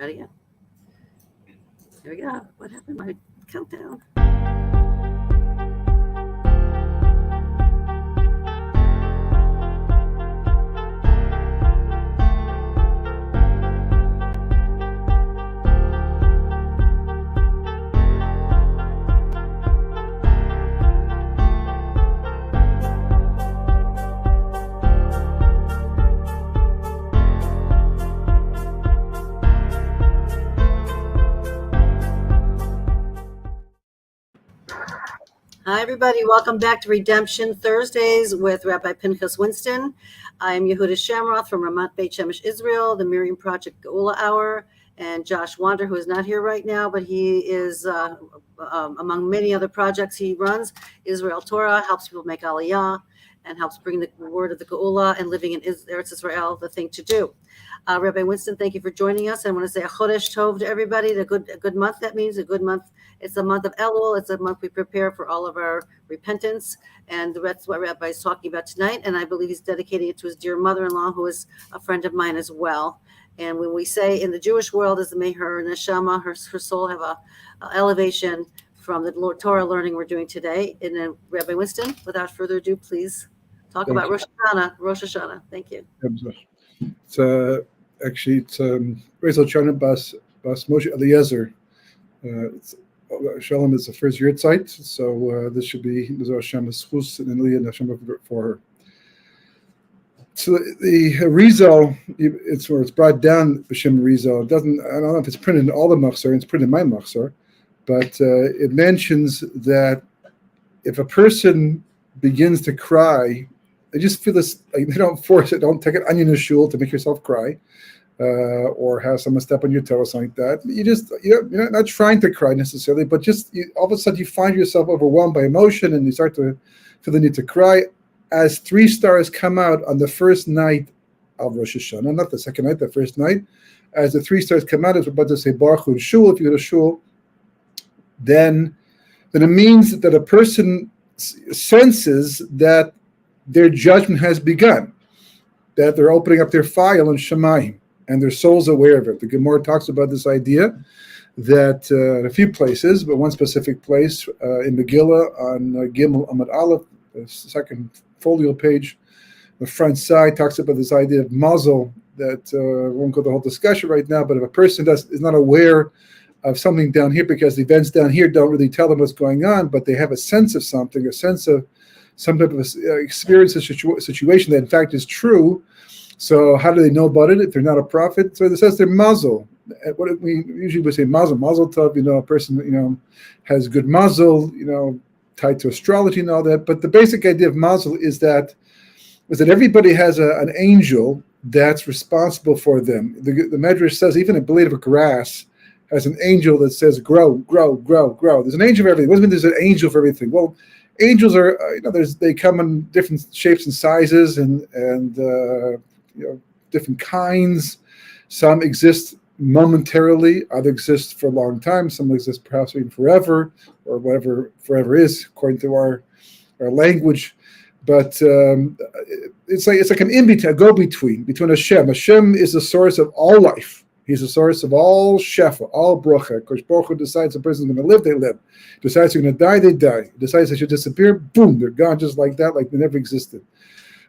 Try it again. Here we go. What happened? My countdown. Hi, everybody. Welcome back to Redemption Thursdays with Rabbi Pinchas Winston. I am Yehuda Shamroth from Ramat Beit Shemesh, Israel, the Miriam Project Geula Hour, and Josh Wander, who is not here right now, but he is, among many other projects he runs, Israel Torah, helps people make Aliyah, and helps bring the word of the Geula and living in Eretz Israel, the thing to do. Rabbi Winston, thank you for joining us. I want to say a Chodesh Tov to everybody. A good month, that means a good month. It's a month of Elul. It's a month we prepare for all of our repentance. And that's what Rabbi is talking about tonight. And I believe he's dedicating it to his dear mother-in-law, who is a friend of mine as well. And when we say in the Jewish world, is may her neshama, her soul have a elevation from the Torah learning we're doing today. And then Rabbi Winston, without further ado, please talk about Rosh Hoshanah. Thank you. It's Rosh Hoshanah Bas Moshe Eliezer. Shalom is the first year site, so this should be Rosh Hashem's chus and Eliyah Hashem for her. So the Rizal, it's where it's brought down B'Shem Rizal. I don't know if it's printed in all the machzor, it's printed in my machzor, but it mentions that if a person begins to cry, they just feel this, like they don't force it, don't take an onion to shul to make yourself cry, or have someone step on your toe or something like that. You're not trying to cry necessarily, but just all of a sudden you find yourself overwhelmed by emotion and you start to feel the need to cry. As 3 stars come out on the first night of Rosh Hoshanah, not the second night, the first night, as the 3 stars come out, as we're about to say Baruch Hu Shul, if you go to Shul, then it means that a person senses that their judgment has begun, that they're opening up their file in Shemayim, and their soul's aware of it. The Gemara talks about this idea that in a few places, but one specific place in Megillah on Gimel Amud Aleph, the second folio page, the front side talks about this idea of mazel, that we won't go the whole discussion right now, but if a person is not aware of something down here, because the events down here don't really tell them what's going on, but they have a sense of something, a sense of some type of experience, a situation that in fact is true. So how do they know about it if they're not a prophet? So it says they're mazel. What we usually would say mazel tov, a person, has good mazel, tied to astrology and all that. But the basic idea of mazel is that everybody has an angel that's responsible for them. The Medrash says even a blade of grass has an angel that says grow, grow, grow, grow. There's an angel for everything. What does it mean there's an angel for everything? Well, angels are, they come in different shapes and sizes and different kinds. Some exist momentarily, others exist for a long time. Some exist perhaps even forever, or whatever forever is according to our language. But it's like an in-between, a go-between between Hashem. Hashem is the source of all life. He's the source of all shefa, all bracha. Because Baruch Hu decides a person's going to live, they live. Decides they're going to die, they die. Decides they should disappear, boom, they're gone just like that, like they never existed.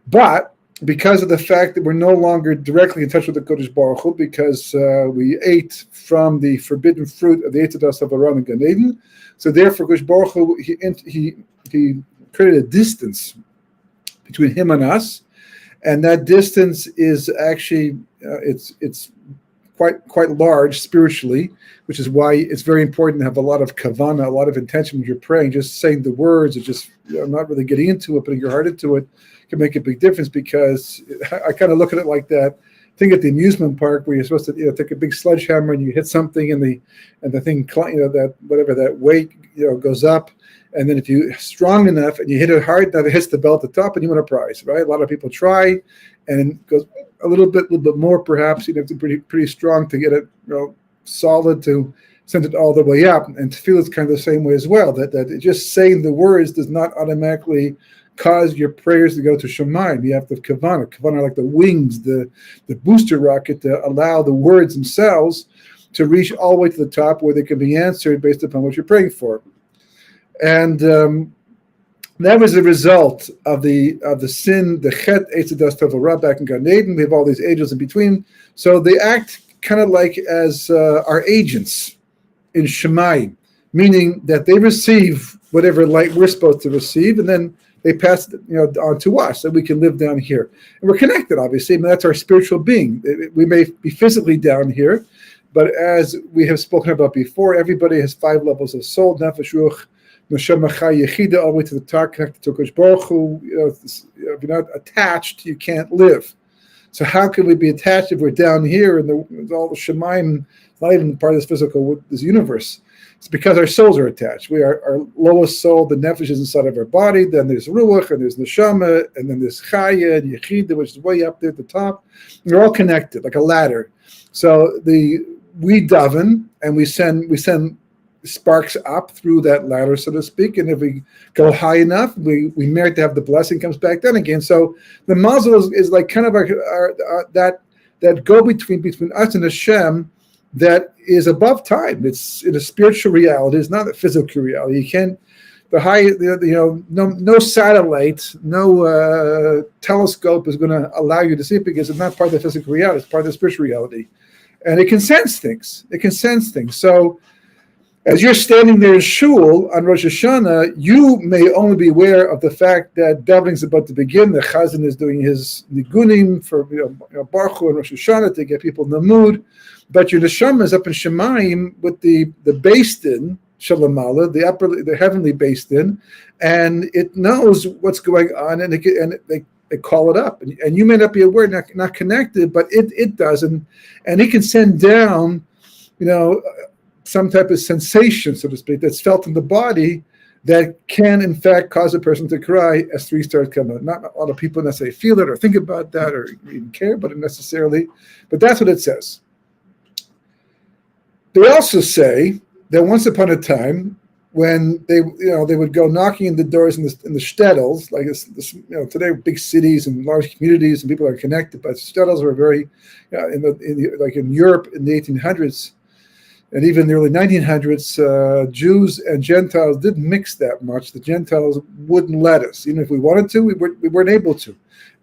But because of the fact that we're no longer directly in touch with the Kodesh Baruch Hu, because we ate from the forbidden fruit of the Eitzadas of Aram and Gan Eden, so therefore Kodesh Baruch Hu, he created a distance between him and us, and that distance is actually it's quite large spiritually, which is why it's very important to have a lot of kavanah, a lot of intention when you're praying. Just saying the words, or just not really getting into it, putting your heart into it, can make a big difference. Because I kind of look at it like that thing at the amusement park where you're supposed to take a big sledgehammer and you hit something and the thing that whatever that weight goes up, and then if you're strong enough and you hit it hard, that it hits the bell at the top and you win a prize, right? A lot of people try, and it goes a little bit more perhaps. You have to be pretty strong to get it solid to send it all the way up, and to feel it's kind of the same way as well. That just saying the words does not automatically cause your prayers to go to Shemayim. You have to have kavanah. Kavanah like the wings, the booster rocket, to allow the words themselves to reach all the way to the top where they can be answered based upon what you're praying for. And that was the result of the sin, the Chet, Eitzadas, Tovel Ra, back in Gan Eden. We have all these angels in between. So they act kind of like as our agents in Shemayim, meaning that they receive whatever light we're supposed to receive, and then they pass it, on to us, so we can live down here. And we're connected, obviously. I mean, that's our spiritual being. We may be physically down here, but as we have spoken about before, everybody has 5 levels of soul, nefesh, ruach, neshama, chay, yechida, all the way to the top, connected to Kodesh Baruch Hu. If you're not attached, you can't live. So how can we be attached if we're down here and all the Shemayim, not even part of this physical, this universe? It's because our souls are attached. We are our lowest soul, the nefesh is inside of our body, then there's ruach, and there's neshama, and then there's chaya and yechida, which is way up there at the top. And they're all connected, like a ladder. So we daven, and we send sparks up through that ladder, so to speak, and if we go high enough, we merit to have the blessing comes back down again. So the mazel is like kind of our that go between us and Hashem, that is above time. It's in a spiritual reality. It's not a physical reality. You can't, no satellite, no telescope is going to allow you to see it, because it's not part of the physical reality. It's part of the spiritual reality. And it can sense things. So as you're standing there in shul on Rosh Hashanah, you may only be aware of the fact that davening is about to begin. The chazan is doing his nigunim for Baruch Hu and Rosh Hashanah to get people in the mood. But your neshama is up in Shemayim with the beis din shalamala, the heavenly beis din, and it knows what's going on, and they call it up, and you may not be aware, not connected, but it does, and it can send down, some type of sensation, so to speak, that's felt in the body that can, in fact, cause a person to cry as 3 stars come out. Not a lot of people necessarily feel it or think about that or even care about it necessarily, but that's what it says. They also say that once upon a time, when they would go knocking in the doors in the shtetls, like this, today big cities and large communities and people are connected, but shtetls were very, like in Europe in the 1800s, and even in the early 1900s, Jews and Gentiles didn't mix that much. The Gentiles wouldn't let us. Even if we wanted to, we weren't able to.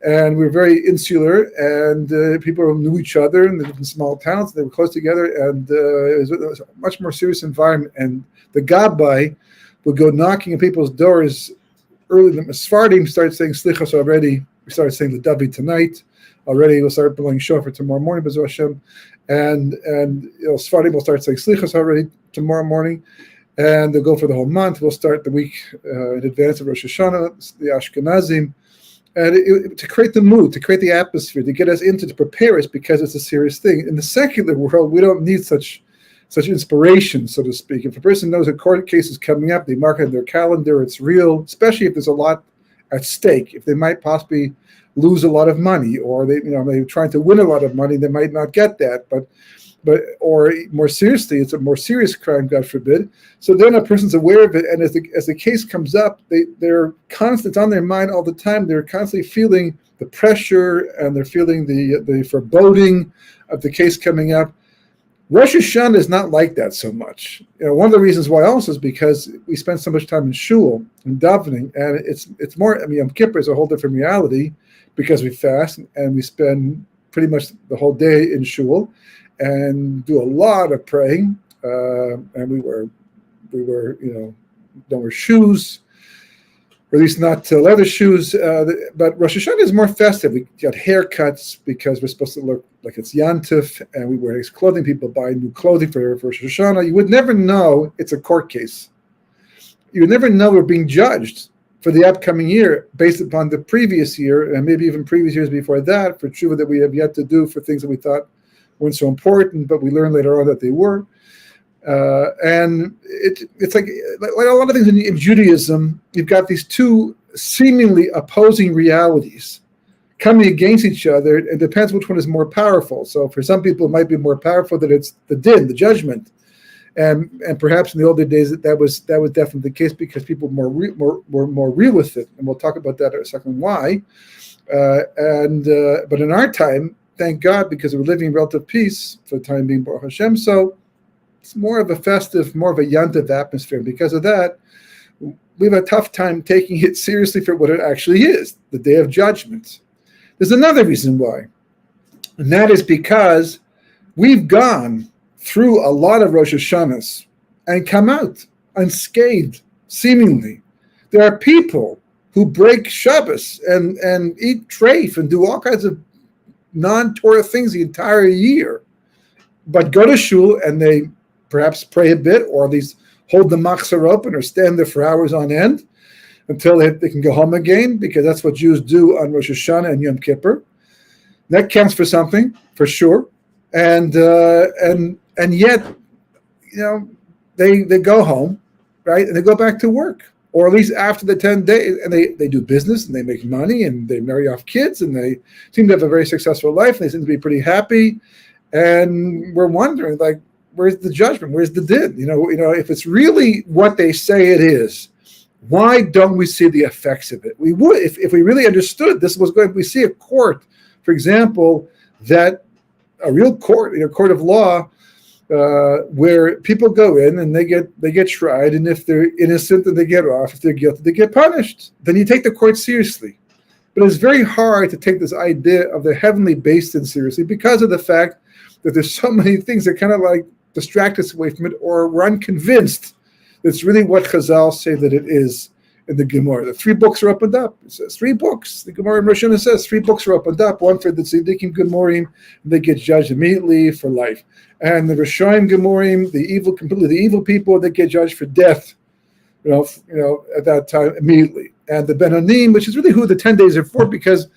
And we were very insular, and people knew each other in the different small towns. They were close together, and it was a much more serious environment. And the gabbai would go knocking at people's doors early. The Sephardim started saying slichos already. We started saying the Davi tonight. Already we'll start blowing shofar tomorrow morning, B'ezras Hashem. And Sephardim will start saying slichos already tomorrow morning. And they'll go for the whole month. We'll start the week in advance of Rosh Hoshanah, the Ashkenazim. And to create the mood, to create the atmosphere, to get us to prepare us, because it's a serious thing. In the secular world, we don't need such inspiration, so to speak. If a person knows a court case is coming up, they mark it on their calendar, it's real, especially if there's a lot at stake. If they might possibly lose a lot of money, or they're trying to win a lot of money, they might not get that, but or more seriously, it's a more serious crime, God forbid. So then a person's aware of it, and as the case comes up, they're constant, it's on their mind all the time. They're constantly feeling the pressure, and they're feeling the foreboding of the case coming up. Rosh Hashanah is not like that so much. One of the reasons why also is because we spend so much time in shul and davening, and it's more. Yom Kippur is a whole different reality, because we fast and we spend pretty much the whole day in shul and do a lot of praying, and we don't wear shoes, or at least not leather shoes. But Rosh Hashanah is more festive. We got haircuts because we're supposed to look like it's Yantif, and we wear nice clothing. People buy new clothing for Rosh Hashanah. You would never know it's a court case. You would never know we're being judged for the upcoming year based upon the previous year, and maybe even previous years before that, for tshuva that we have yet to do, for things that we thought weren't so important, but we learned later on that they were. And it's like a lot of things in Judaism, you've got these two seemingly opposing realities coming against each other. It depends which one is more powerful. So for some people, it might be more powerful that it's the din, the judgment. And perhaps in the older days that was definitely the case, because people were more real with it. And we'll talk about that in a second why. But in our time, thank God, because we're living in relative peace for the time being, Baruch Hashem. So it's more of a festive, more of a yantiv atmosphere. Because of that, we have a tough time taking it seriously for what it actually is, the Day of Judgment. There's another reason why, and that is because we've gone through a lot of Rosh Hashanahs and come out unscathed, seemingly. There are people who break Shabbos and eat treif and do all kinds of non-Torah things the entire year, but go to shul and they perhaps pray a bit, or at least hold the machzor open or stand there for hours on end until they can go home again, because that's what Jews do on Rosh Hashanah and Yom Kippur. That counts for something, for sure. And yet, they go home, right, and they go back to work, or at least after the 10 days, and they do business and they make money and they marry off kids and they seem to have a very successful life and they seem to be pretty happy. And we're wondering, like, where's the judgment? Where's the din? If it's really what they say it is, why don't we see the effects of it? We would, if we really understood this was going. We see a court, for example, that a real court, court of law, where people go in and they get tried, and if they're innocent, then they get off. If they're guilty, they get punished. Then you take the court seriously. But it's very hard to take this idea of the heavenly based in seriously, because of the fact that there's so many things that kind of like distract us away from it, or we're unconvinced that's really what Chazal say that it is in the Gemara. The 3 books are opened up. It says 3 books. The Gemara in Rosh Hoshanah says 3 books are opened up. One for the Tzaddikim Gemorim, they get judged immediately for life. And the Rishonim Gemorim, completely the evil people, they get judged for death, at that time immediately. And the Benonim, which is really who the 10 days are for, because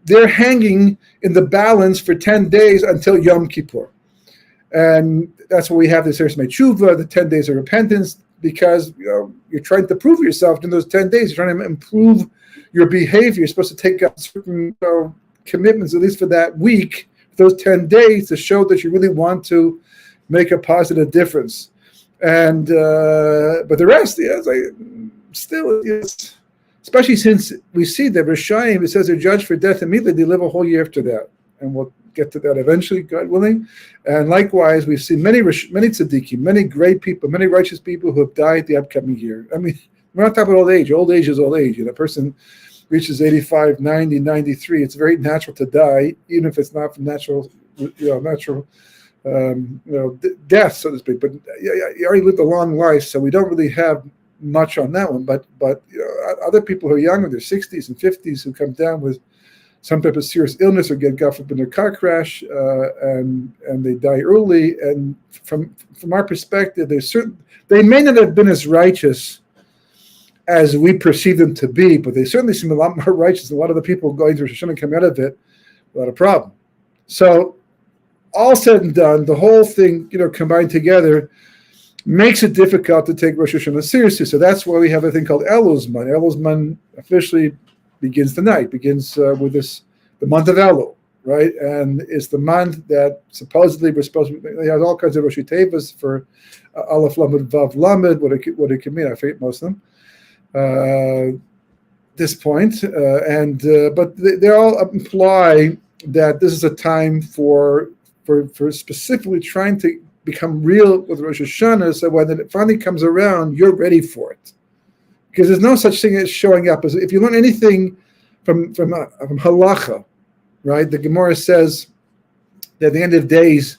they're hanging in the balance for 10 days until Yom Kippur. And that's why we have this Eretz Tshuva, the 10 days of repentance, because you're trying to prove yourself in those 10 days. You're trying to improve your behavior. You're supposed to take up certain commitments, at least for that week, those 10 days, to show that you really want to make a positive difference. And but the rest, especially since we see that Rishayim, it says they're judged for death immediately, they live a whole year after that. And we'll get to that eventually, God willing. And likewise, we've seen many tzaddikim, many great people, many righteous people who have died the upcoming year. I mean, we're not talking about old age. Old age is old age. A person reaches 85, 90, 93. It's very natural to die, even if it's not from natural death, so to speak. But you already lived a long life, so we don't really have much on that one. But other people who are young in their 60s and 50s who come down with some type of serious illness or get got in a car crash and they die early. And from our perspective, they may not have been as righteous as we perceive them to be, but they certainly seem a lot more righteous than a lot of the people going through Rosh Hashanah come out of it without a problem. So all said and done, the whole thing, combined together, makes it difficult to take Rosh Hashanah seriously. So that's why we have a thing called Elul Zman. Elul Zman officially begins tonight, with the month of Elul, right? And it's the month that supposedly we're supposed to, they have all kinds of Rosh Tevas for Aleph Lamed Vav Lamed, what it can mean, I forget most of them. This point, but they all imply that this is a time for specifically trying to become real with Rosh Hashanah, so when it finally comes around, you're ready for it. Because there's no such thing as showing up. If you learn anything from halacha, right? The Gemara says that at the end of days,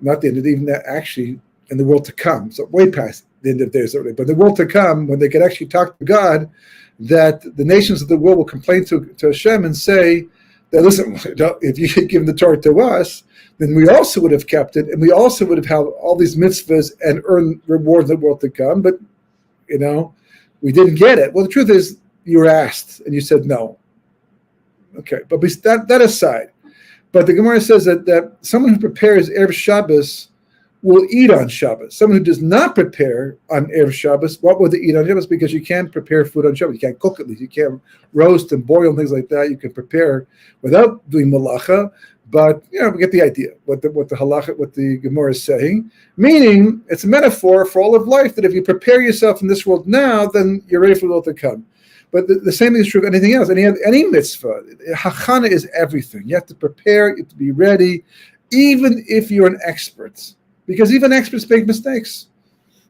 not the end of even that, actually in the world to come, so way past the end of days already, but the world to come, when they can actually talk to God, that the nations of the world will complain to Hashem and say that, listen, if you had given the Torah to us, then we also would have kept it, and we also would have had all these mitzvahs and earned reward in the world to come, but we didn't get it. Well, the truth is, you were asked, and you said no. Okay, but that aside, but the Gemara says that someone who prepares Erev Shabbos will eat on Shabbos. Someone who does not prepare on Erev Shabbos, what will they eat on Shabbos? Because you can't prepare food on Shabbos. You can't cook at least. You can't roast and boil and things like that. You can prepare without doing malacha, but we get the idea what the halacha, what the Gemara is saying. Meaning, it's a metaphor for all of life that if you prepare yourself in this world now, then you're ready for the world to come. But the same thing is true of anything else. Any mitzvah, hachana is everything. You have to prepare, you have to be ready, even if you're an expert. because even experts make mistakes.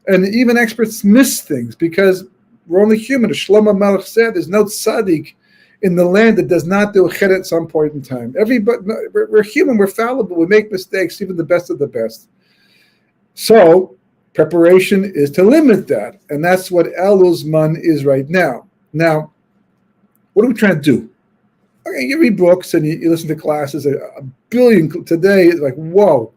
And even experts miss things because we're only human. As Shlomo Melech said, there's no tzaddik in the land that does not do a chet at some point in time. We're human, we're fallible, we make mistakes, even the best of the best. So preparation is to limit that. And that's what Elul Zman is right now. Now, what are we trying to do? Okay, you read books and you listen to classes, a billion today, it's like, whoa.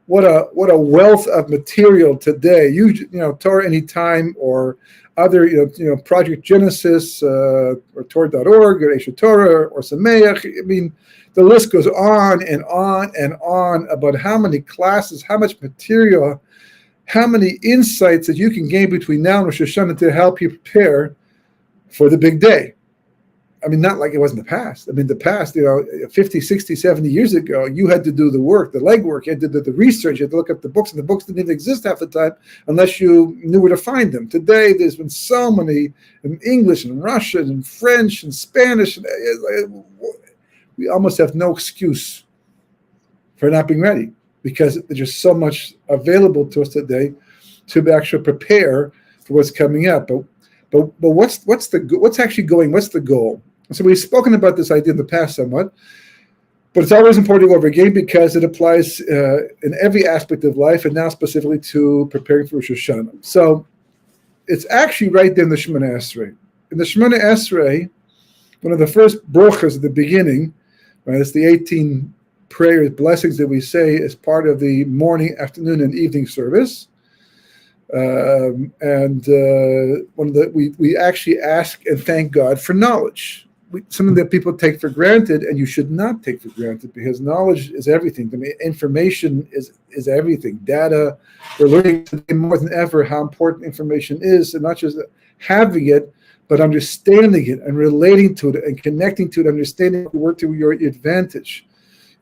What a wealth of material today. You know, Torah Anytime or other, Project Genesis or Torah.org or Eshet Torah or Sameach. I mean, the list goes on and on and on about how many classes, how much material, how many insights that you can gain between now and Rosh Hoshanah to help you prepare for the big day. I mean, not like it was in the past. I mean, the past, 50, 60, 70 years ago, you had to do the work, the legwork, you had to do the research, you had to look up the books, and the books didn't even exist half the time unless you knew where to find them. Today, there's been so many in English and Russian and French and Spanish. We almost have no excuse for not being ready because there's just so much available to us today to actually prepare for what's coming up. But what's the goal? So we've spoken about this idea in the past somewhat, but it's always important to go over again because it applies in every aspect of life, and now specifically to preparing for Rosh Hashanah. So it's actually right there in the Shemoneh Esrei. In the Shemoneh Esrei, one of the first brochas at the beginning, right? It's the 18 prayers, blessings that we say as part of the morning, afternoon, and evening service. We actually ask and thank God for knowledge. Something that people take for granted, and you should not take for granted, because knowledge is everything. I mean, information is everything. Data, we're learning today more than ever how important information is, and not just having it, but understanding it and relating to it and connecting to it, understanding it work to your advantage.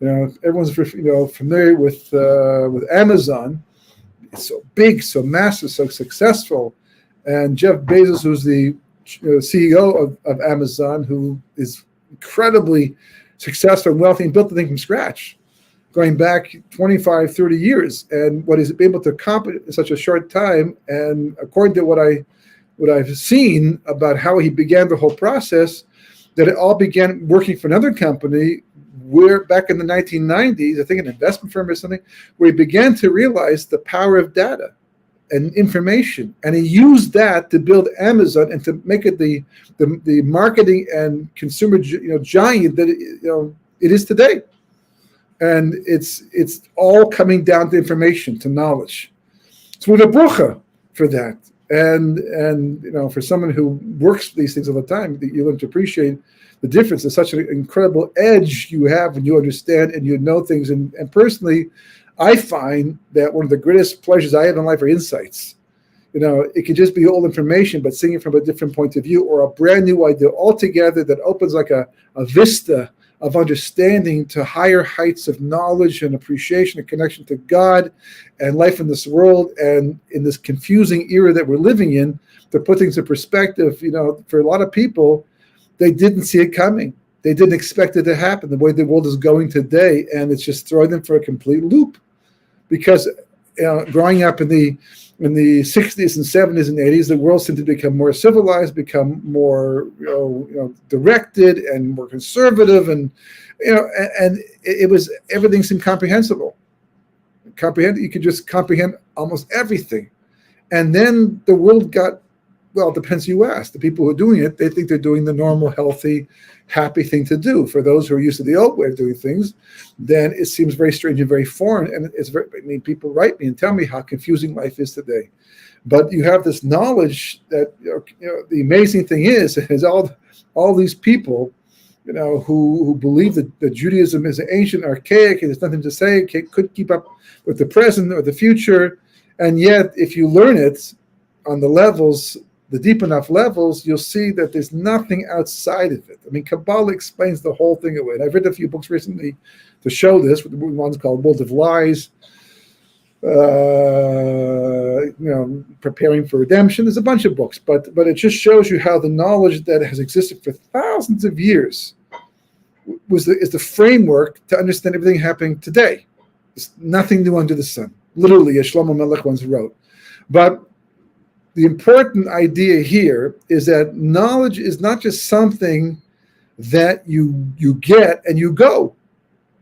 Everyone's familiar with Amazon. It's so big, so massive, so successful, and Jeff Bezos, who's the CEO of Amazon, who is incredibly successful and wealthy and built the thing from scratch, going back 25, 30 years. And what he's been able to accomplish in such a short time, and according to what I've seen about how he began the whole process, that it all began working for another company where back in the 1990s, I think an investment firm or something, where he began to realize the power of data and information, and he used that to build Amazon and to make it the marketing and consumer giant that it is today. And it's all coming down to information, to knowledge. So with a brucha for that, and for someone who works these things all the time, you learn to appreciate the difference. There's such an incredible edge you have when you understand and you know things. And personally, I find that one of the greatest pleasures I have in life are insights. It could just be old information, but seeing it from a different point of view, or a brand new idea altogether that opens like a vista of understanding to higher heights of knowledge and appreciation and connection to God and life in this world and in this confusing era that we're living in. To put things in perspective, for a lot of people, they didn't see it coming. They didn't expect it to happen the way the world is going today, and it's just throwing them for a complete loop. Because growing up in the 60s and 70s and 80s, the world seemed to become more civilized, become more directed and more conservative, and it was, everything seemed comprehensible. You could just comprehend almost everything, and then the world got. Well, it depends who you ask. The people who are doing it, they think they're doing the normal, healthy, happy thing to do. For those who are used to the old way of doing things, then it seems very strange and very foreign. And people write me and tell me how confusing life is today. But you have this knowledge that the amazing thing is all these people, who believe that Judaism is ancient, archaic, and there's nothing to say, could keep up with the present or the future. And yet, if you learn it on the deep enough levels, you'll see that there's nothing outside of it. I mean, Kabbalah explains the whole thing away. And I've read a few books recently to show this. One's called World of Lies, Preparing for Redemption. There's a bunch of books, but it just shows you how the knowledge that has existed for thousands of years is the framework to understand everything happening today. There's nothing new under the sun. literally, as Shlomo Melech once wrote. But the important idea here is that knowledge is not just something that you get and you go,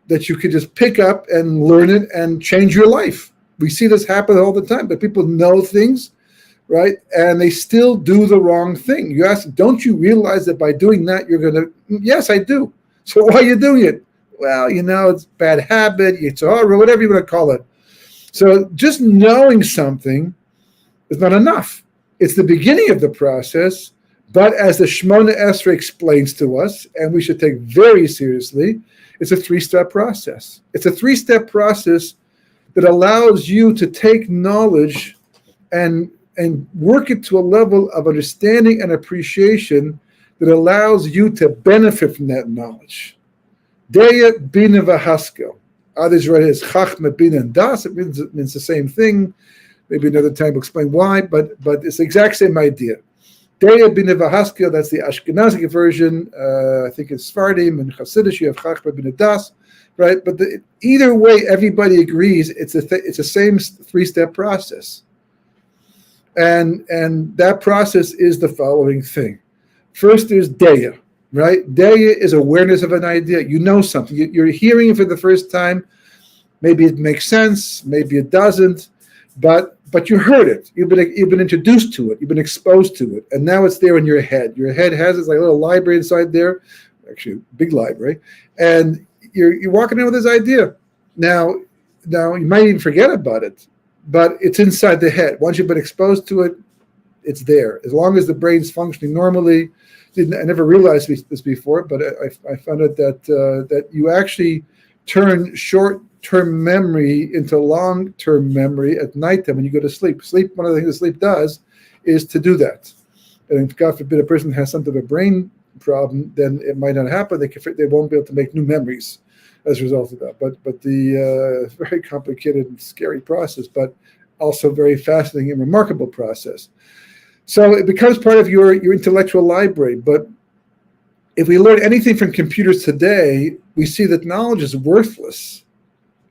that you could just pick up and learn it and change your life. We see this happen all the time, but people know things, right? And they still do the wrong thing. You ask, don't you realize that by doing that, you're going to, yes, I do. So why are you doing it? Well, it's bad habit, it's horror, whatever you want to call it. So just knowing something is not enough. It's the beginning of the process, but as the Shemona Esrei explains to us, and we should take very seriously, it's a three-step process. It's a three-step process that allows you to take knowledge and work it to a level of understanding and appreciation that allows you to benefit from that knowledge. Deya bina v'haskel. Others write it as chachma, bina, and das. It means the same thing. Maybe another time we'll explain why, but it's the exact same idea. Deya bina v'haskel, that's the Ashkenazic version. I think it's Sfardim and Hasidish, you have chachma, bina, das, right? But either way, everybody agrees it's the same three-step process. And that process is the following thing. First, there's Deya, right? Deya is awareness of an idea. You know something. You're hearing it for the first time. Maybe it makes sense. Maybe it doesn't. But you heard it. You've been introduced to it. You've been exposed to it. And now it's there in your head. Your head has this like little library inside there. Actually, a big library. And you're walking in with this idea. Now you might even forget about it. But it's inside the head. Once you've been exposed to it, it's there. As long as the brain's functioning normally. I never realized this before, but I found out that you actually turn short-term memory into long-term memory at nighttime when you go to sleep. One of the things that sleep does is to do that. And if, God forbid, a person has some type of brain problem, then it might not happen. They won't be able to make new memories as a result of that. But the very complicated and scary process, but also very fascinating and remarkable process. So it becomes part of your intellectual library. But if we learn anything from computers today, we see that knowledge is worthless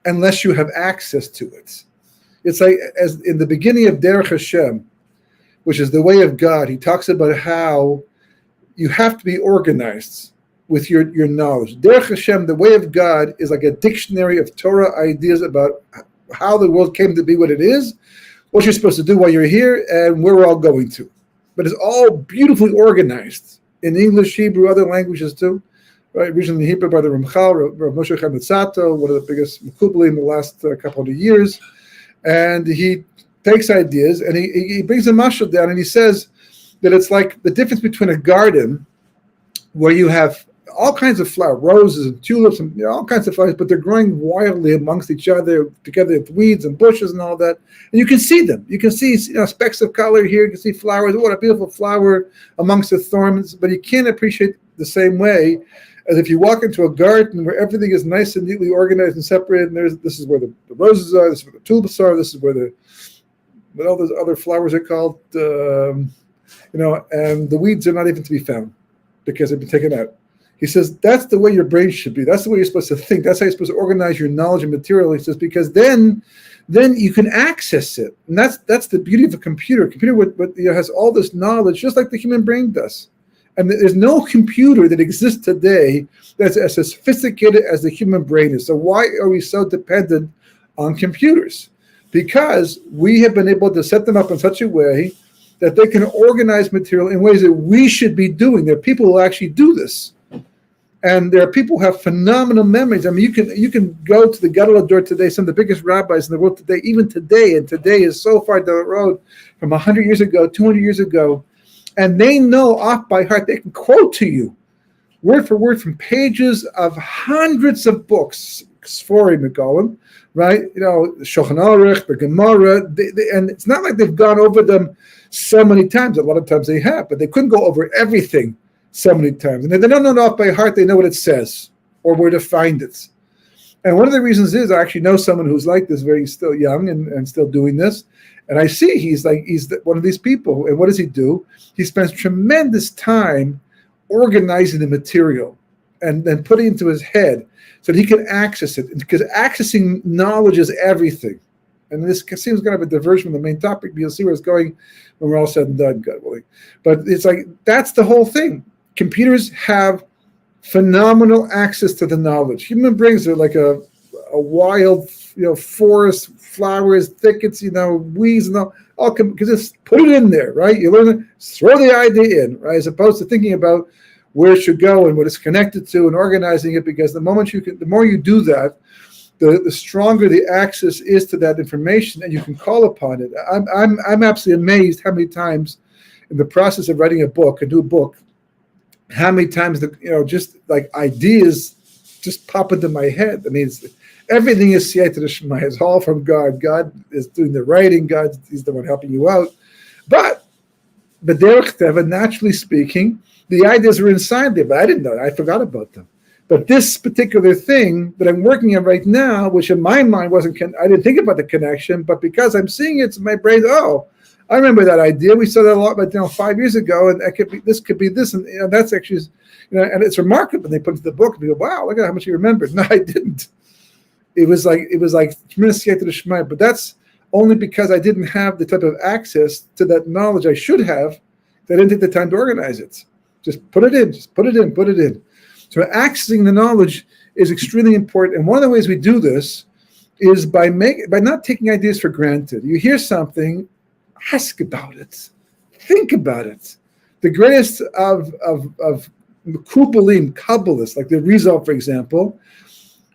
unless you have access to it. It's like, as in the beginning of Derech Hashem, which is the way of God, he talks about how you have to be organized with your knowledge. Derech Hashem, the way of God, is like a dictionary of Torah ideas about how the world came to be what it is, what you're supposed to do while you're here, and where we're all going to. But it's all beautifully organized in English, Hebrew, other languages too. Right, originally Hebrew by the Ramchal, Rav Moshe Chaim Tzatto, one of the biggest Mekubalim in the last couple of years. And he takes ideas and he brings a mashal down and he says that it's like the difference between a garden where you have all kinds of flowers, roses and tulips and all kinds of flowers, but they're growing wildly amongst each other, together with weeds and bushes and all that. And you can see them. You can see specks of color here. You can see flowers. What a beautiful flower amongst the thorns. But you can't appreciate the same way as if you walk into a garden where everything is nice and neatly organized and separated. And this is where the roses are. This is where the tulips are. This is where what all those other flowers are called. And the weeds are not even to be found because they've been taken out. He says, that's the way your brain should be. That's the way you're supposed to think. That's how you're supposed to organize your knowledge and material. He says, because then you can access it. And that's the beauty of a computer. A computer has all this knowledge, just like the human brain does. And there's no computer that exists today that's as sophisticated as the human brain is. So why are we so dependent on computers? Because we have been able to set them up in such a way that they can organize material in ways that we should be doing. There are people who actually do this. And there are people who have phenomenal memories. I mean, you can go to the Gadol Hador today, some of the biggest rabbis in the world today, even today, and today is so far down the road from 100 years ago, 200 years ago, and they know off by heart. They can quote to you, word for word, from pages of hundreds of books, Sforim, we call them, right? Shulchan Aruch, the Gemara, and it's not like they've gone over them so many times. A lot of times they have, but they couldn't go over everything so many times. And if they don't know it off by heart, they know what it says or where to find it. And one of the reasons is I actually know someone who's like this, very still young and still doing this. And I see he's one of these people. And what does he do? He spends tremendous time organizing the material and then putting it into his head so that he can access it. Because accessing knowledge is everything. And this seems kind of a diversion from the main topic, but you'll see where it's going when we're all said and done, God willing. But it's like, that's the whole thing. Computers have phenomenal access to the knowledge. Human brains are like a wild, forest, flowers, thickets, weeds, and all because just put it in there, right? You learn it, throw the idea in, right? As opposed to thinking about where it should go and what it's connected to and organizing it, because the more you do that, the stronger the access is to that information, and you can call upon it. I'm absolutely amazed how many times in the process of writing a new book, how many times just like ideas just pop into my head. I mean, everything is siyata d'shmaya. It's all from God. God is doing the writing. He's the one helping you out. But b'derech teva, naturally speaking, the ideas were inside there, but I didn't know. I forgot about them. But this particular thing that I'm working on right now, which in my mind I didn't think about the connection, but because I'm seeing it in my brain, I remember that idea. We saw that a lot, but 5 years ago, and this could be this, and that's actually, and it's remarkable. They put it in the book, and you go, wow, look at how much you remembered. No, I didn't. It was like tremendous siyata d'shmaya, but that's only because I didn't have the type of access to that knowledge I should have. That I didn't take the time to organize it. Just put it in. So accessing the knowledge is extremely important, and one of the ways we do this is by not taking ideas for granted. You hear something, ask about it, think about it. The greatest of Kubalim, Kabbalists, like the Rizal, for example,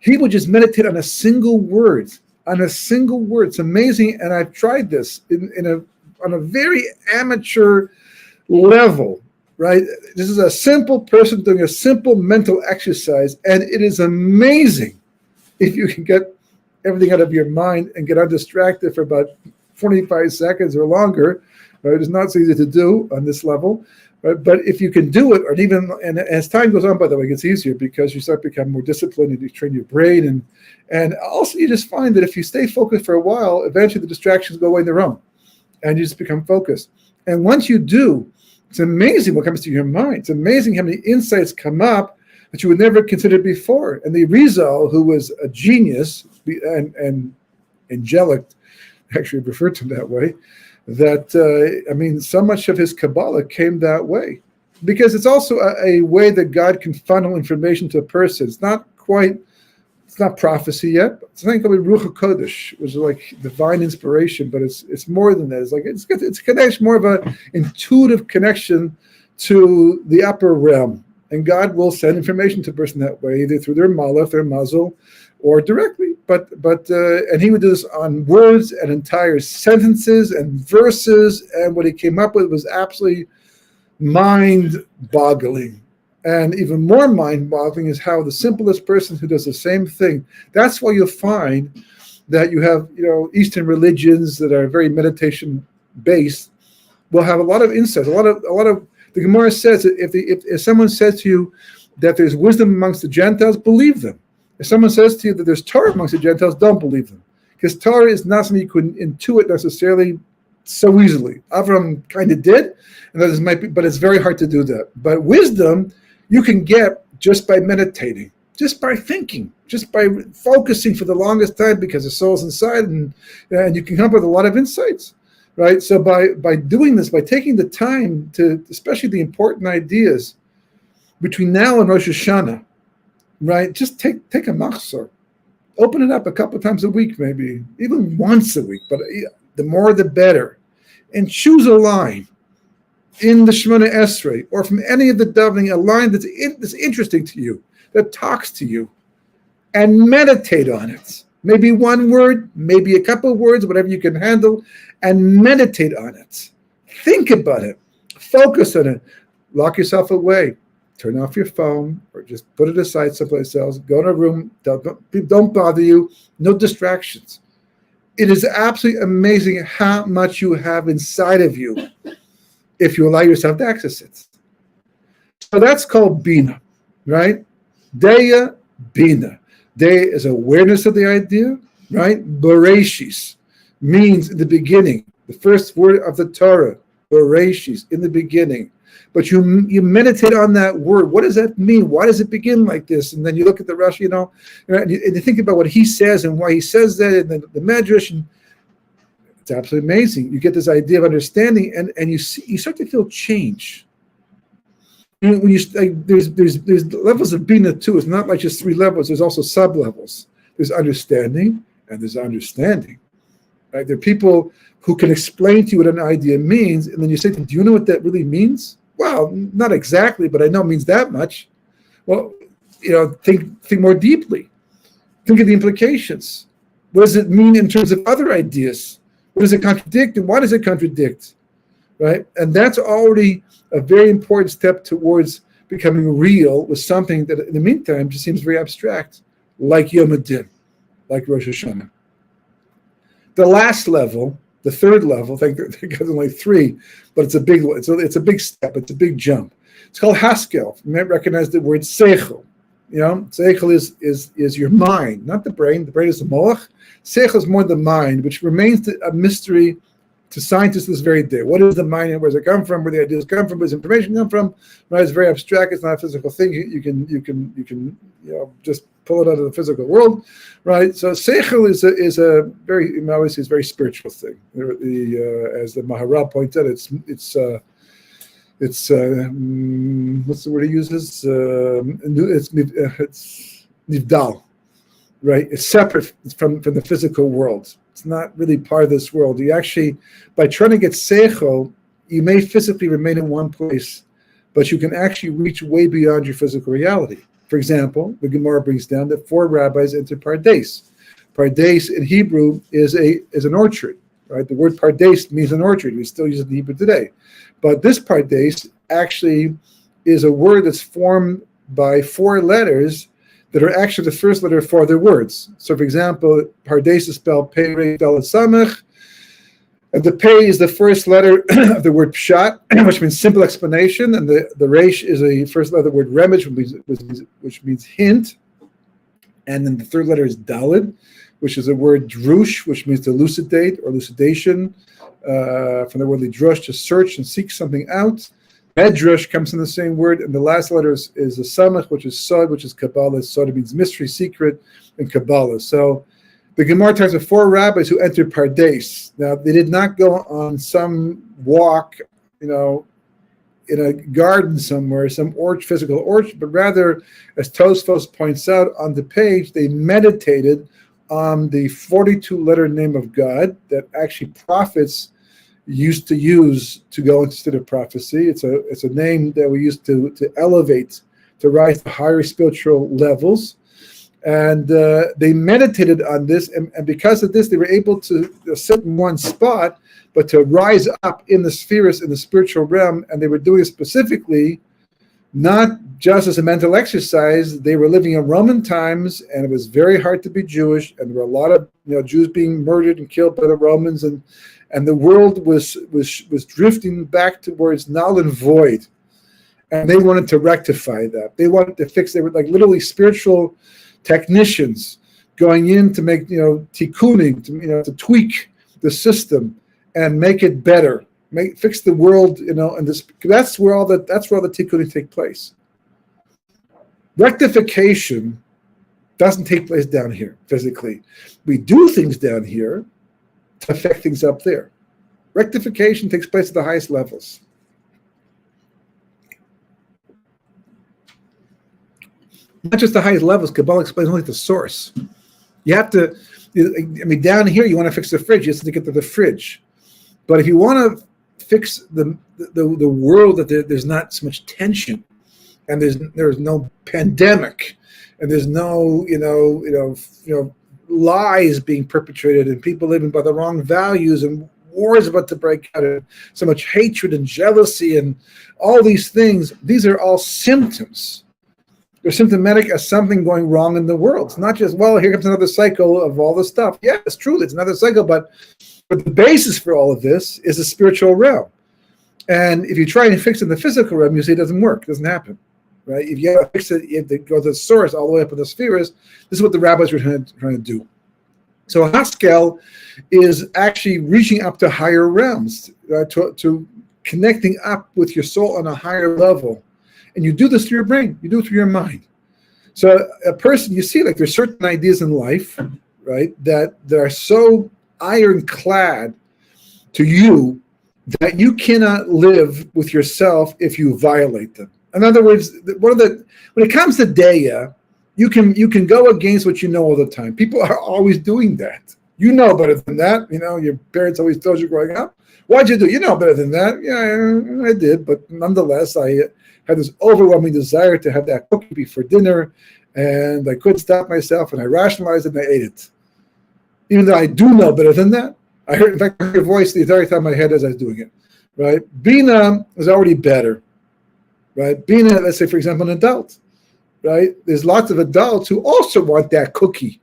he would just meditate on a single word. It's amazing, and I've tried this on a very amateur level. Right? This is a simple person doing a simple mental exercise, and it is amazing if you can get everything out of your mind and get undistracted for about 25 seconds or longer. Right? It's not so easy to do on this level, right? But if you can do it, and as time goes on, by the way, it gets easier because you start becoming more disciplined and you train your brain, and also you just find that if you stay focused for a while, eventually the distractions go away on their own, and you just become focused. And once you do, it's amazing what comes to your mind. It's amazing how many insights come up that you would never consider before. And the Rizal, who was a genius and angelic, actually referred to him that way, that, so much of his Kabbalah came that way. Because it's also a way that God can funnel information to a person. It's not prophecy yet. It's something called Ruach HaKodesh, which is like divine inspiration, but it's more than that. It's a connection, more of an intuitive connection to the upper realm, and God will send information to a person that way, either through their malach, their mazel, or directly. But and he would do this on words and entire sentences and verses, and what he came up with was absolutely mind-boggling. And even more mind-boggling is how the simplest person who does the same thing. That's why you'll find that you have, Eastern religions that are very meditation-based will have a lot of insights. A lot of the Gemara says that if someone says to you that there's wisdom amongst the Gentiles, believe them. If someone says to you that there's Torah amongst the Gentiles, don't believe them, because Torah is not something you can intuit necessarily so easily. Avram kind of did, and others might be, but it's very hard to do that. But wisdom you can get just by meditating, just by thinking, just by focusing for the longest time, because the soul's inside, and you can come up with a lot of insights, right? So by doing this, by taking the time to, especially the important ideas between now and Rosh Hoshanah, right? Just take a machzor, open it up a couple of times a week, maybe even once a week, but the more the better, and choose a line in the Shemona Esrei, or from any of the davening, a line that's interesting to you, that talks to you, and meditate on it. Maybe one word, maybe a couple of words, whatever you can handle, and meditate on it. Think about it. Focus on it. Lock yourself away. Turn off your phone, or just put it aside someplace else. Go in a room. Don't bother you. No distractions. It is absolutely amazing how much you have inside of you if you allow yourself to access it. So that's called Bina, right? Deya, Bina. Deya is awareness of the idea, right? Bereshis means in the beginning, the first word of the Torah, Bereshis, in the beginning. But you meditate on that word. What does that mean? Why does it begin like this? And then you look at the Rashi, and you think about what he says and why he says that, and then the Medrash, and It's absolutely amazing. You get this idea of understanding, and you start to feel change. When you there's levels of Bina too. It's not like just 3 levels. There's also sub levels. There's understanding and there's understanding. Right? There are people who can explain to you what an idea means, and then you say, "Do you know what that really means?" Well, not exactly, but I know it means that much. Well, think more deeply. Think of the implications. What does it mean in terms of other ideas? What does it contradict, and why does it contradict? Right? And that's already a very important step towards becoming real with something that in the meantime just seems very abstract, like Yom Adin, like Rosh Hashanah. The last level, the third level, I think there's only 3, but it's a big one. It's a big step. It's a big jump. It's called Haskel. You might recognize the word Seichel. Seichel is your mind, not the brain. The brain is the moach. Seichel is more the mind, which remains a mystery to scientists this very day. What is the mind and where does it come from? Where the ideas come from? Where does information come from? Right? It's very abstract. It's not a physical thing. You can just pull it out of the physical world, right? So seichel is a very, obviously, it's a very spiritual thing. As the Maharal points out, it's what's the word he uses? It's nivdal, right? It's separate from the physical world. It's not really part of this world. You actually, by trying to get seichel, you may physically remain in one place, but you can actually reach way beyond your physical reality. For example, the Gemara brings down that 4 rabbis entered Pardes. Pardes in Hebrew is an orchard, right? The word Pardes means an orchard. We still use it in Hebrew today. But this Pardes actually is a word that's formed by 4 letters that are actually the first letter of 4 other words. So, for example, Pardes is spelled Pei, Rei, Dalet, Samech, and the Pei is the first letter of the word Pshat, which means simple explanation, and the Reish is the first letter of the word Remez, which means hint, and then the third letter is Dalet, which is the word Drush, which means to elucidate or elucidation, from the word Lidrush, to search and seek something out. Medrash comes from the same word, and the last letter is a Samech, which is Sod, which is Kabbalah. Sod means mystery, secret, and Kabbalah. So the Gemara talks of 4 rabbis who entered Pardes. Now, they did not go on some walk, in a garden somewhere, some physical orchard, but rather, as Tosfos points out on the page, they meditated on the 42-letter name of God that actually prophets used to use to go instead of prophecy. It's a name that we use to elevate, to rise to higher spiritual levels. And they meditated on this, and because of this, they were able to sit in one spot, but to rise up in the spheres, in the spiritual realm, and they were doing it specifically, not just as a mental exercise. They were living in Roman times, and it was very hard to be Jewish, and there were a lot of Jews being murdered and killed by the Romans, and the world was drifting back towards null and void, and they wanted to rectify that. They wanted to fix. They were like literally spiritual technicians going in to make tikkuning, to tweak the system and make it better, fix the world, and that's where all the tikkuning take place. Rectification doesn't take place down here physically. We do things down here to affect things up there. Rectification takes place at the highest levels. Not just the highest levels. Kabbalah explains only the source. You have to, down here you want to fix the fridge, you have to get to the fridge. But if you want to fix the world, that there's not so much tension, and there's no pandemic, and there's no lies being perpetrated, and people living by the wrong values, and wars about to break out, and so much hatred and jealousy and all these things. These are all symptoms. They're symptomatic as something going wrong in the world. It's not just, well, here comes another cycle of all this stuff. Yeah, it's true, it's another cycle, but the basis for all of this is the spiritual realm. And if you try and fix it in the physical realm, you see it doesn't work, it doesn't happen. Right? If you have to fix it, you have to go to the source all the way up in the spheres. This is what the rabbis were trying to do. So Haskel is actually reaching up to higher realms, to connecting up with your soul on a higher level. And you do this through your brain. You do it through your mind. So a person, you see, like there's certain ideas in life, right, that are so ironclad to you that you cannot live with yourself if you violate them. In other words, when it comes to Deya, you can go against what you know all the time. People are always doing that. You know better than that. Your parents always told you growing up. Why'd you do? You know better than that. Yeah, I did, but nonetheless, I had this overwhelming desire to have that cookie before dinner, and I couldn't stop myself, and I rationalized it, and I ate it. Even though I do know better than that. I heard your voice the entire time in my head as I was doing it, right? Bina is already better, right? Bina, let's say, for example, an adult, right? There's lots of adults who also want that cookie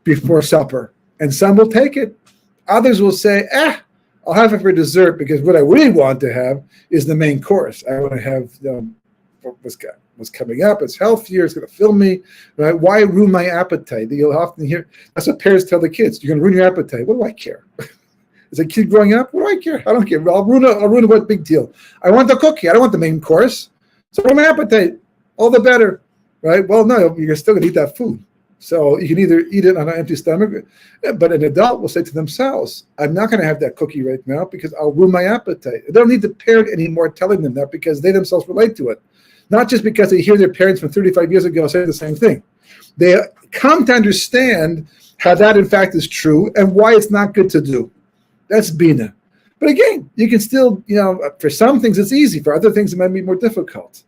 before supper, and some will take it. Others will say, I'll have it for dessert because what I really want to have is the main course. I want to have what's coming up. It's healthier. It's going to fill me. Right? Why ruin my appetite? You'll often hear that's what parents tell the kids. You're going to ruin your appetite. What do I care? As a kid growing up, what do I care? I don't care. I'll ruin it. What big deal? I want the cookie. I don't want the main course. So ruin my appetite. All the better. Right? Well, no, you're still going to eat that food. So you can either eat it on an empty stomach, but an adult will say to themselves, I'm not going to have that cookie right now because I'll ruin my appetite. They don't need the parent anymore telling them that because they themselves relate to it. Not just because they hear their parents from 35 years ago say the same thing. They come to understand how that in fact is true and why it's not good to do. That's Bina. But again, you can still, for some things it's easy. For other things it might be more difficult.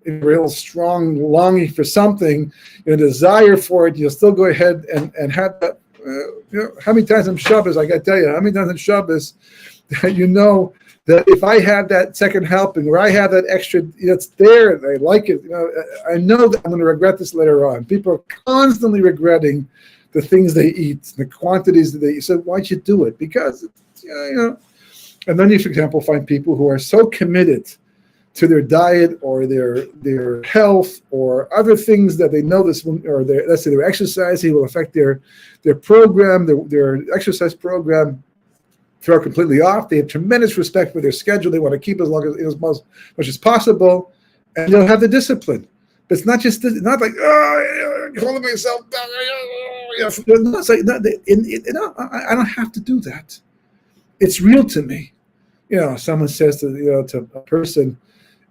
A real strong longing for something, a desire for it, you'll still go ahead and have that. How many times on Shabbos, I got to tell you, how many times on Shabbos, that if I have that second helping or I have that extra, it's there, and I like it, I know that I'm going to regret this later on. People are constantly regretting the things they eat, the quantities that they eat. So why'd you do it? Because, and then you, for example, find people who are so committed to their diet or their health or other things that they know this will, or let's say their exercising will affect their program, their exercise program, throw completely off. They have tremendous respect for their schedule. They want to keep as much as possible, and they'll have the discipline. But it's not just not like holding myself down. It's like, I don't have to do that. It's real to me. Someone says to a person,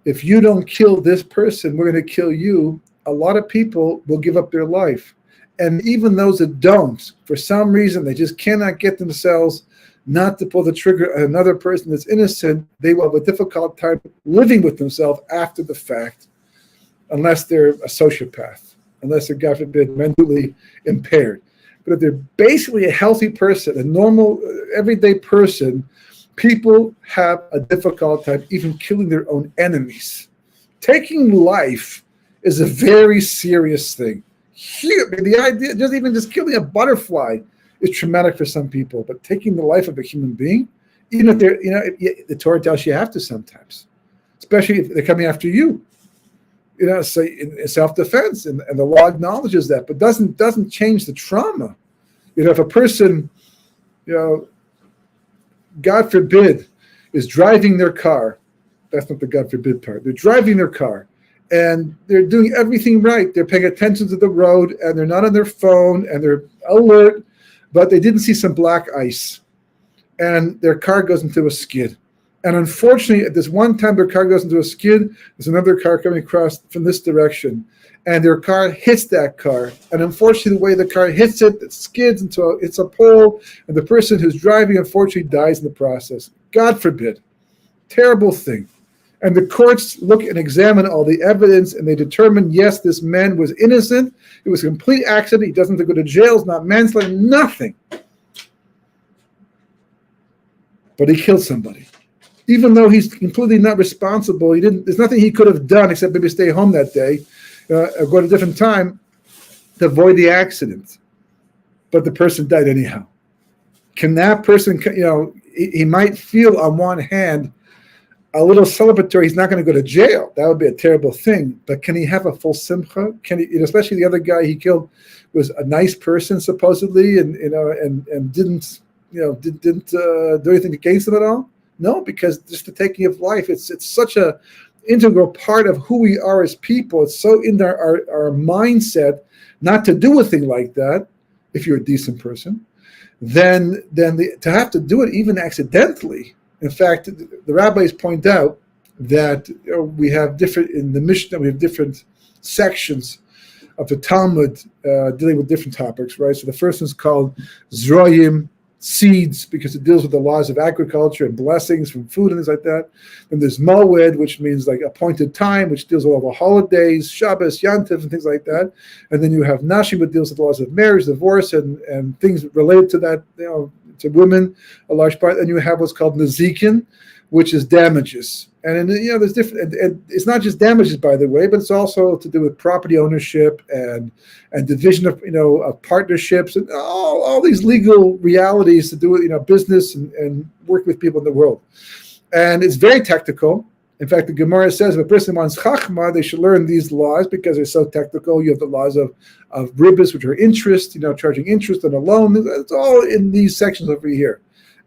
if you don't kill this person, we're going to kill you. A lot of people will give up their life. And even those that don't, for some reason, they just cannot get themselves not to pull the trigger on another person that's innocent, they will have a difficult time living with themselves after the fact, unless they're a sociopath, unless they're, God forbid, mentally impaired. But if they're basically a healthy person, a normal, everyday person, people have a difficult time even killing their own enemies. Taking life is a very serious thing. Here, the idea, just killing a butterfly is traumatic for some people, but taking the life of a human being, even if they're, the Torah tells you have to sometimes, especially if they're coming after you. So in self-defense, and the law acknowledges that, but doesn't change the trauma. If a person, God forbid, is driving their car. That's not the God forbid part. They're driving their car, and they're doing everything right. They're paying attention to the road, and they're not on their phone, and they're alert, but they didn't see some black ice, and their car goes into a skid. And unfortunately, at this one time their car goes into a skid, there's another car coming across from this direction, and their car hits that car. And unfortunately, the way the car hits it skids into it's a pole, and the person who's driving, unfortunately, dies in the process. God forbid. Terrible thing. And the courts look and examine all the evidence, and they determine, yes, this man was innocent. It was a complete accident. He doesn't have to go to jail. It's not manslaughter, nothing. But he killed somebody. Even though he's completely not responsible, there's nothing he could have done except maybe stay home that day, or go at a different time to avoid the accident. But the person died anyhow. Can that person, he might feel on one hand a little celebratory, he's not going to go to jail. That would be a terrible thing. But can he have a full simcha? Can he, especially the other guy he killed was a nice person supposedly, and didn't do anything against him at all? No, because just the taking of life, it's such a integral part of who we are as people. It's so in our mindset not to do a thing like that if you're a decent person. to have to do it even accidentally. In fact, the rabbis point out that we have different in the Mishnah. We have different sections of the Talmud dealing with different topics, right? So the first one's called Zroyim, seeds, because it deals with the laws of agriculture and blessings from food and things like that. Then there's Moed, which means like appointed time, which deals with all the holidays, Shabbos, Yantiv, and things like that. And then you have Nashim, which deals with the laws of marriage, divorce, and things related to that, to women, a large part. And you have what's called Nezikin, which is damages. And there's different, and it's not just damages, by the way, but it's also to do with property ownership and division of partnerships and all these legal realities to do with business and work with people in the world. And it's very technical. In fact, the Gemara says if a person wants chachma, they should learn these laws because they're so technical. You have the laws of ribbis, which are interest, charging interest on a loan. It's all in these sections over here.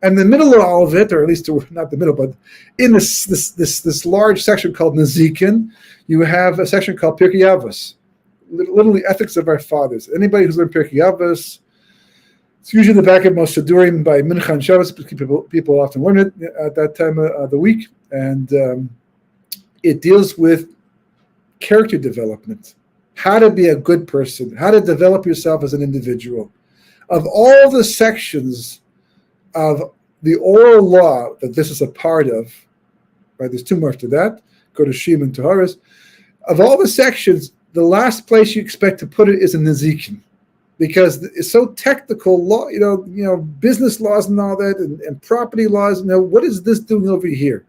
And in the middle of all of it, or at least not the middle, but in this large section called Nezikin, you have a section called Pirkei Avos, literally ethics of our fathers. Anybody who's learned Pirkei Avos, it's usually the back of most Sidurim by Mincha and Shabbos. People often learn it at that time of the week, and it deals with character development, how to be a good person, how to develop yourself as an individual. Of all the sections of the oral law that this is a part of, right? There's too much to that. Go to Shim and Taharis. Of all the sections, the last place you expect to put it is in Nezikin, because it's so technical law, business laws and all that, and property laws. What is this doing over here?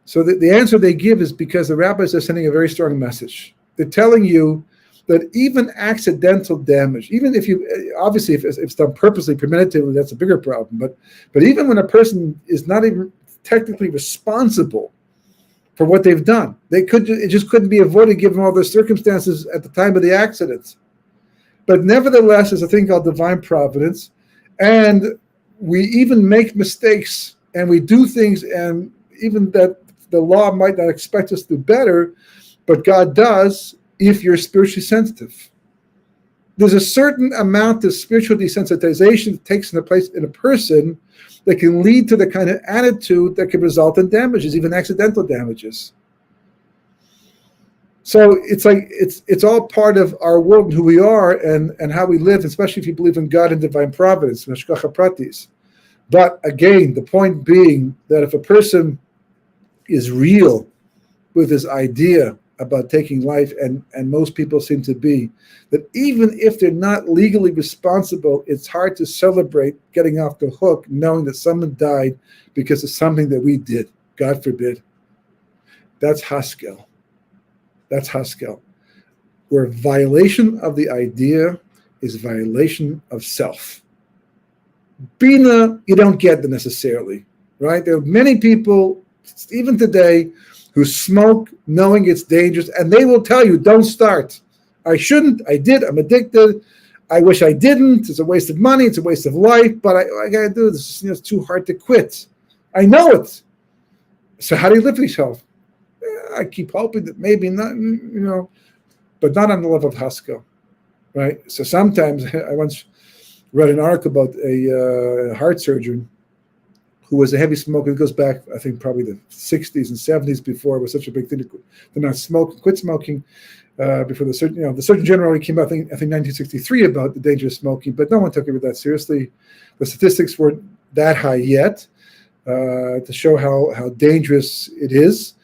So the answer they give is because the rabbis are sending a very strong message. They're telling you that even accidental damage, even if obviously if it's done purposely, premeditatively, that's a bigger problem. But even when a person is not even technically responsible for what they've done, it just couldn't be avoided given all the circumstances at the time of the accident. But nevertheless, there's a thing called divine providence, and we even make mistakes and we do things, and even that the law might not expect us to do better, but God does. If you're spiritually sensitive, there's a certain amount of spiritual desensitization that takes place in a person that can lead to the kind of attitude that can result in damages, even accidental damages. So it's like it's all part of our world, who we are, and how we live, especially if you believe in God and divine providence, Mashkacha Pratis. But again, the point being that if a person is real with his idea about taking life, and most people seem to be, that even if they're not legally responsible, it's hard to celebrate getting off the hook knowing that someone died because of something that we did, God forbid. That's Haskel. That's Haskel. Where violation of the idea is violation of self. Bina, you don't get that necessarily, right? There are many people, even today, who smoke knowing it's dangerous, and they will tell you, don't start. I shouldn't, I did, I'm addicted, I wish I didn't, it's a waste of money, it's a waste of life, but I gotta do this, it's too hard to quit. I know it. So how do you live with yourself? I keep hoping that maybe not, but not on the level of Haskell, right? So sometimes, I once read an article about a heart surgeon who was a heavy smoker. It goes back, I think, probably the 60s and 70s before it was such a big thing to not smoke, quit smoking. Before the surgeon, the Surgeon General came out, I think 1963, about the danger of smoking, but no one took it that seriously. The statistics weren't that high yet to show how dangerous it is.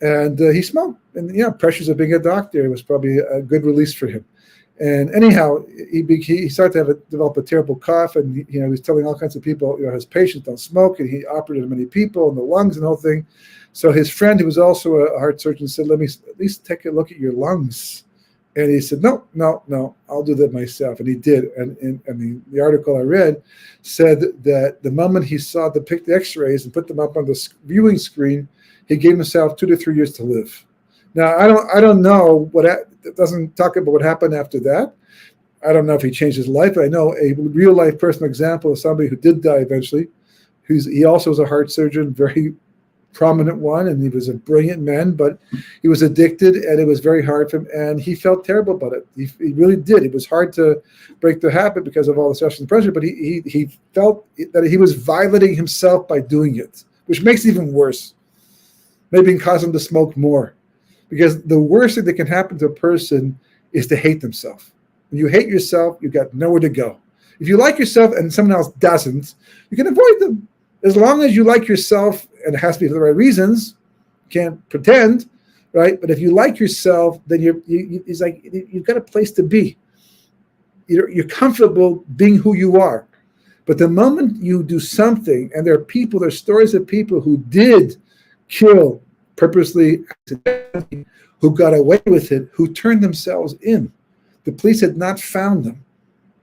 And he smoked, and pressures of being a doctor, it was probably a good release for him. And anyhow, he started to develop a terrible cough, and he was telling all kinds of people, his patients don't smoke, and he operated on many people in the lungs and the whole thing. So his friend, who was also a heart surgeon, said, "Let me at least take a look at your lungs." And he said, "No, I'll do that myself." And he did. And the article I read said that the moment he saw the X-rays and put them up on the viewing screen, he gave himself 2 to 3 years to live. Now, I don't know it doesn't talk about what happened after that. I don't know if he changed his life, but I know a real life personal example of somebody who did die eventually. He also was a heart surgeon, very prominent one, and he was a brilliant man, but he was addicted, and it was very hard for him, and he felt terrible about it. He really did. It was hard to break the habit because of all the stress and pressure, but he felt that he was violating himself by doing it, which makes it even worse. Maybe cause him to smoke more, because the worst thing that can happen to a person is to hate themselves. When you hate yourself, you've got nowhere to go. If you like yourself and someone else doesn't, you can avoid them. As long as you like yourself, and it has to be for the right reasons, you can't pretend, right? But if you like yourself, then it's like you've got a place to be. You're comfortable being who you are. But the moment you do something, and there are stories of people who did kill purposely, accidentally, who got away with it, who turned themselves in. The police had not found them,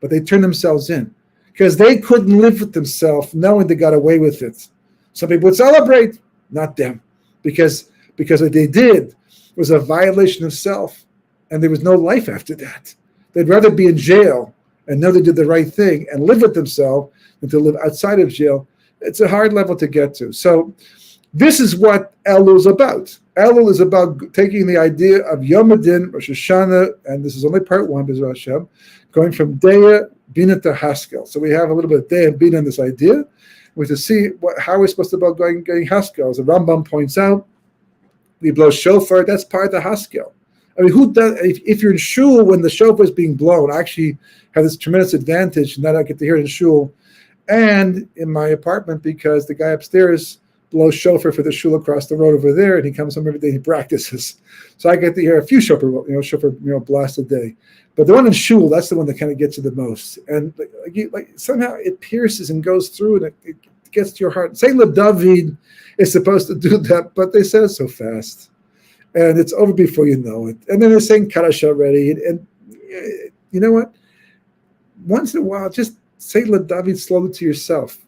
but they turned themselves in because they couldn't live with themselves knowing they got away with it. Some people would celebrate, not them, because what they did was a violation of self, and there was no life after that. They'd rather be in jail and know they did the right thing and live with themselves than to live outside of jail. It's a hard level to get to. So this is what Elul is about. Elul is about taking the idea of Yom Adin, Rosh Hashanah, and this is only part one, B'ezras Hashem, going from Deya, Bina to Haskell. So we have a little bit of Deya and Bina in this idea. We have to see how we're supposed to about going Haskell. As the Rambam points out, we blow shofar, that's part of the Haskell. I mean, who does? If you're in shul when the shofar is being blown, I actually have this tremendous advantage that I get to hear it in shul and in my apartment because the guy upstairs blows shofar for the shul across the road over there, and he comes home every day and he practices. So I get to hear a few shofar blasts a day. But the one in shul, that's the one that kind of gets you the most. And like somehow it pierces and goes through, and it gets to your heart. Saying David is supposed to do that, but they said it so fast. And it's over before you know it. And then they're saying Kaddish already. And you know what? Once in a while, just say David slowly to yourself.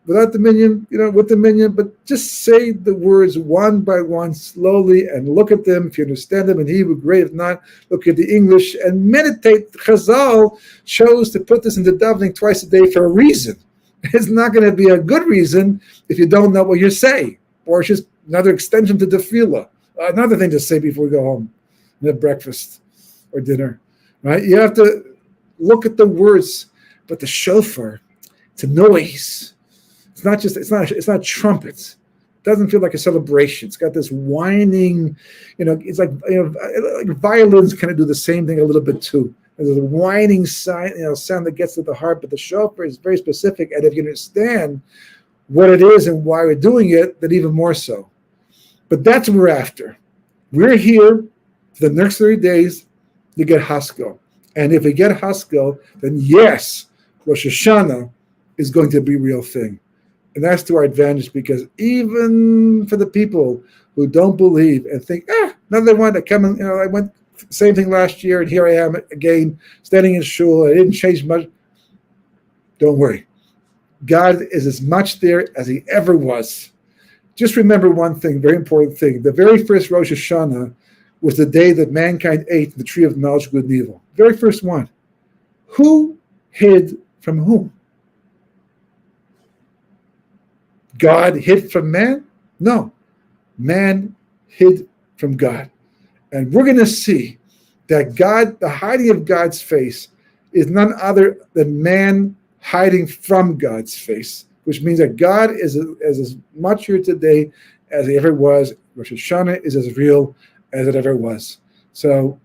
Without the minion, with the minion, but just say the words one by one slowly and look at them. If you understand them in Hebrew, great. If not, look at the English and meditate. Chazal chose to put this into davening twice a day for a reason. It's not going to be a good reason if you don't know what you're saying, or it's just another extension to tefillah. Another thing to say before we go home and have breakfast or dinner, right? You have to look at the words, but the shofar, it's a noise. It's not trumpets. It doesn't feel like a celebration. It's got this whining, it's like violins kind of do the same thing a little bit too. There's a whining sound that gets to the heart, but the shofar is very specific. And if you understand what it is and why we're doing it, then even more so. But that's what we're after. We're here for the next 30 days to get Haskell. And if we get Haskell, then yes, Rosh Hashanah is going to be a real thing. And that's to our advantage, because even for the people who don't believe and think, now they want to come and, I went same thing last year and here I am again, standing in shul, I didn't change much. Don't worry. God is as much there as he ever was. Just remember one thing, very important thing. The very first Rosh Hashanah was the day that mankind ate the tree of knowledge of good and evil. Very first one. Who hid from whom? God hid from man? No. Man hid from God. And we're going to see that God, the hiding of God's face, is none other than man hiding from God's face, which means that God is as much here today as he ever was. Rosh Hashanah is as real as it ever was. So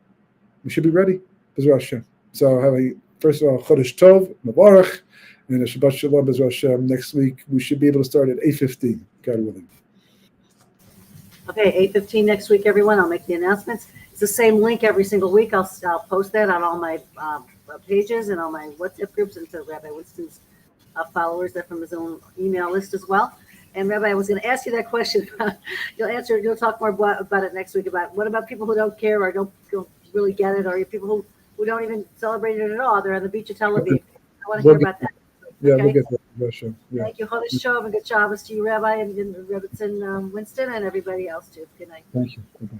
we should be ready. B'ezras Hashem. So have a, first of all, Chodesh Tov, Mavarach, and a Shabbat Shalom, B'ezras Hashem. Next week, we should be able to start at 8:15, God willing. Okay, 8:15 next week, everyone. I'll make the announcements. It's the same link every single week. I'll post that on all my pages and all my WhatsApp groups and to Rabbi Winston's followers, that from his own email list as well. And Rabbi, I was going to ask you that question. You'll talk more about it next week, about what about people who don't care or don't really get it, or people who don't even celebrate it at all. They're on the beach of Tel Aviv. I want to hear about that. Yeah, okay? we'll get that. Yeah. Thank you. Chodesh Tov and good Shabbos to you, Rabbi, and Rebbitzin Winston, and everybody else too. Good night. Thank you. Bye-bye.